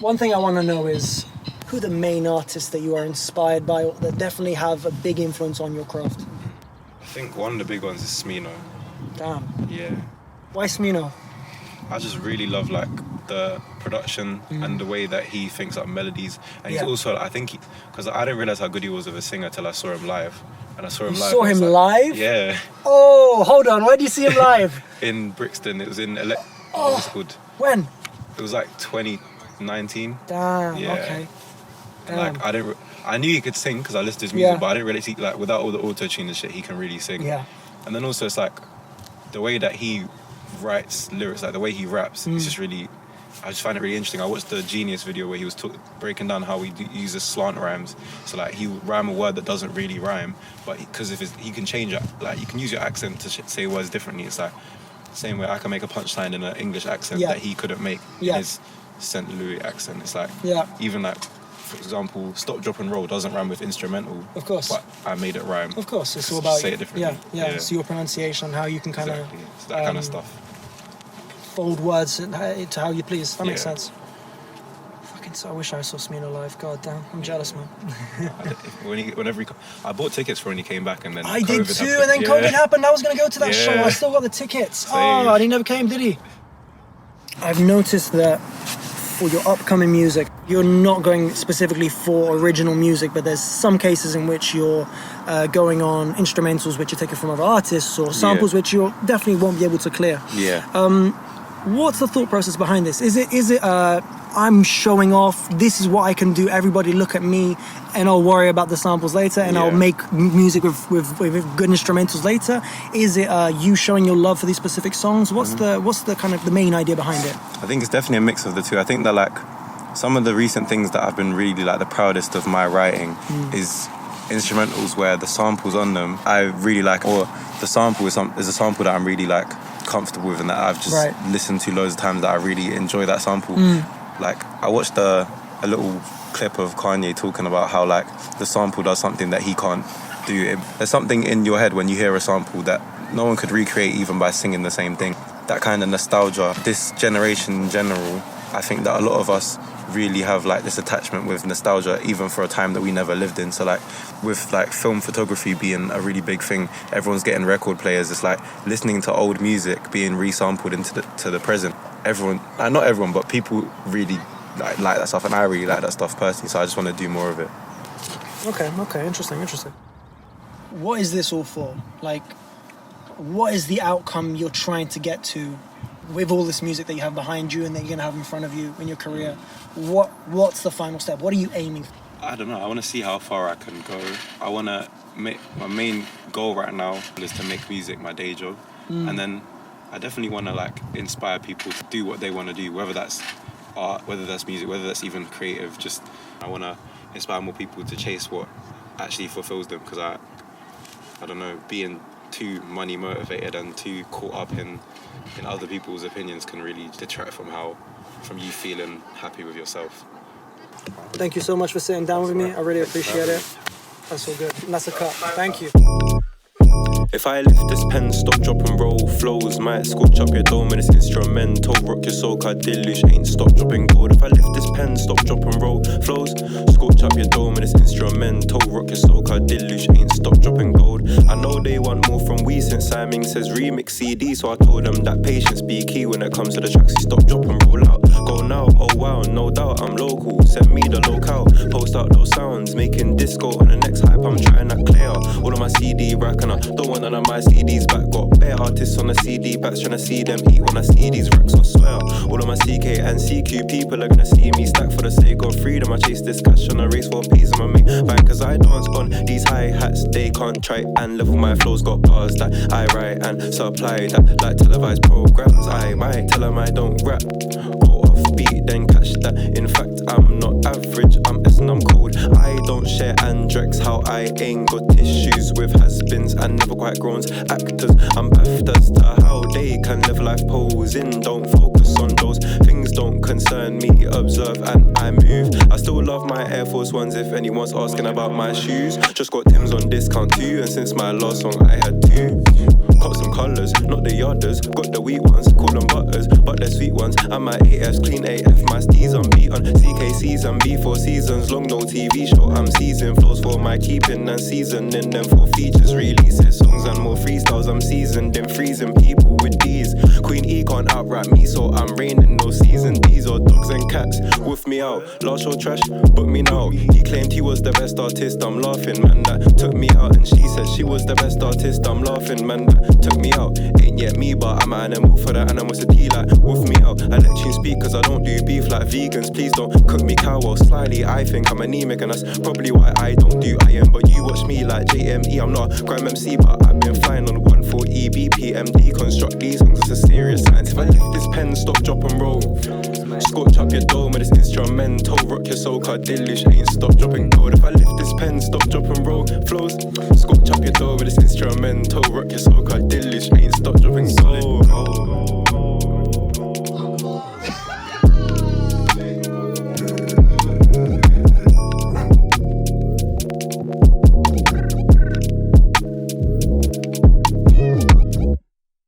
One thing I want to know is who the main artists that you are inspired by, or that definitely have a big influence on your craft. I think one of the big ones is Smino. Damn. Yeah. Why Smino? I just really love like the production and the way that he thinks up melodies. And he's also, I think, because I didn't realize how good he was as a singer till I saw him live. And I saw him live. You saw him live? Yeah. Oh, hold on. Where did you see him live? In Brixton. It was in what's it called? When? It was like 2019. Damn. Yeah. Okay. Damn. Like I knew he could sing because I listened to his music, but I didn't really see, like, without all the auto-tune and shit, he can really sing. Yeah. And then also it's like the way that he writes lyrics, like the way he raps, it's just really, I just find it really interesting. I watched the Genius video where he was breaking down how he uses slant rhymes. So like he would rhyme a word that doesn't really rhyme, but because he can change it, like you can use your accent to say words differently. It's like the same way I can make a punchline in an English accent that he couldn't make in his St. Louis accent. It's like even like, for example, Stop, Drop and Roll doesn't rhyme with instrumental. Of course. But I made it rhyme. Of course, it's all about say it differently. Yeah. So your pronunciation, how you can kind of it's that kind of stuff. Fold words to how you please. That makes sense. I wish I saw Smino live. God damn, I'm jealous, man. I bought tickets for when he came back, and then I COVID did too, happened. and then COVID happened. I was going to go to that show. I still got the tickets. Same. Oh, and he never came, did he? I've noticed that for your upcoming music, you're not going specifically for original music, but there's some cases in which you're going on instrumentals which you're taking from other artists, or samples which you definitely won't be able to clear. Yeah. What's the thought process behind this? Is it I'm showing off, this is what I can do, everybody look at me, and I'll worry about the samples later, and I'll make music with good instrumentals later? Is it you showing your love for these specific songs? What's the kind of the main idea behind it? I think it's definitely a mix of the two. I think that like some of the recent things that I've been really like the proudest of my writing is instrumentals where the samples on them I really like, or the sample is a sample that I'm really like comfortable with and that I've just listened to loads of times, that I really enjoy that sample. Like I watched a little clip of Kanye talking about how like the sample does something that he can't do. There's something in your head when you hear a sample that no one could recreate even by singing the same thing. That kind of nostalgia, this generation in general, I think that a lot of us really have like this attachment with nostalgia, even for a time that we never lived in. So like with like film photography being a really big thing, everyone's getting record players. It's like listening to old music being resampled into the present. Everyone, not everyone, but people really like that stuff, and I really like that stuff personally. So I just want to do more of it. Okay, interesting. What is this all for? Like, what is the outcome you're trying to get to with all this music that you have behind you and that you're going to have in front of you in your career? What's the final step? What are you aiming for? I don't know. I want to see how far I can go. I want to make, my main goal right now is to make music my day job. And then I definitely want to like inspire people to do what they want to do, whether that's art, whether that's music, whether that's even creative. Just I want to inspire more people to chase what actually fulfills them, because I don't know, being too money motivated and too caught up in other people's opinions can really detract from you feeling happy with yourself. Thank you so much for sitting down with me. I really appreciate it. That's all good. And that's a cut. Thank you. If I lift this pen, stop, drop and roll, flows might scorch up your dome and it's instrumental. Rock your soul, cause deluge ain't stop, dropping gold. If I lift this pen, stop, drop and roll, flows scorch up your dome and it's instrumental. Rock your soul, cause deluge ain't stop, dropping gold. I know they want more from we since Saiming says remix CD, so I told them that patience be key when it comes to the tracks. Stop, drop and roll out, go now, oh wow, no doubt I'm local. Send me the locale, post out those sounds, making disco on the next hype. I'm trying to clear all of my CD rack and I don't want none of my CDs back. Got bare artists on the CD backs, trying to see them eat when I see these racks. I swear, all of my CK and CQ people are gonna see me stack for the sake of freedom. I chase this cash on a race for peace and my main bank, cause I dance on these hi-hats. They can't try and level my flows. Got bars that I write and supply that like televised programs. I might tell them I don't rap, go off beat then catch that. In fact, I'm not average, I'm S and I'm cold. I don't share Andrex, how I ain't got issues with has-beens and never quite grown actors. I'm baffed as to how they can live life posing. Don't focus on those things, don't concern me, observe and I move. I still love my Air Force Ones if anyone's asking about my shoes. Just got Tim's on discount too, and since my last song I had 2. Got some colours, not the yarders. Got the wheat ones, call them butters, but they're sweet ones. And my AF's clean AF, my steez unbeaten. CKC's and B4 seasons, long no TV show. I'm seasoned, flows for my keeping and seasoning them for features. Releases, songs and more freestyles. I'm seasoned in freezing people with these. Queen E can't outrap me, so I'm raining no season. These are dogs and cats, woof me out. Last show trash, book me now. He claimed he was the best artist, I'm laughing, man. That took me out, and she said she was the best artist, I'm laughing, man. That took me out. Ain't yet me, but I'm an animal for that animal. So T like woof me out. I let you speak cause I don't do beef like vegans. Please don't cook me cow well slyly. I think I'm anemic and that's probably why I don't do iron. But you watch me like JME. I'm not a grime MC, but I've been flying on 140 BPM. Deconstruct these songs, it's a serious science. If I lift this pen, stop, drop and roll. Scorch up your dome with this instrumental. Rock your soul, card deluge ain't stop, dropping gold. If I lift this pen, stop, drop and roll. Flows, scorch up your dome with this instrumental. Rock your soul, card deluge ain't stop, dropping gold.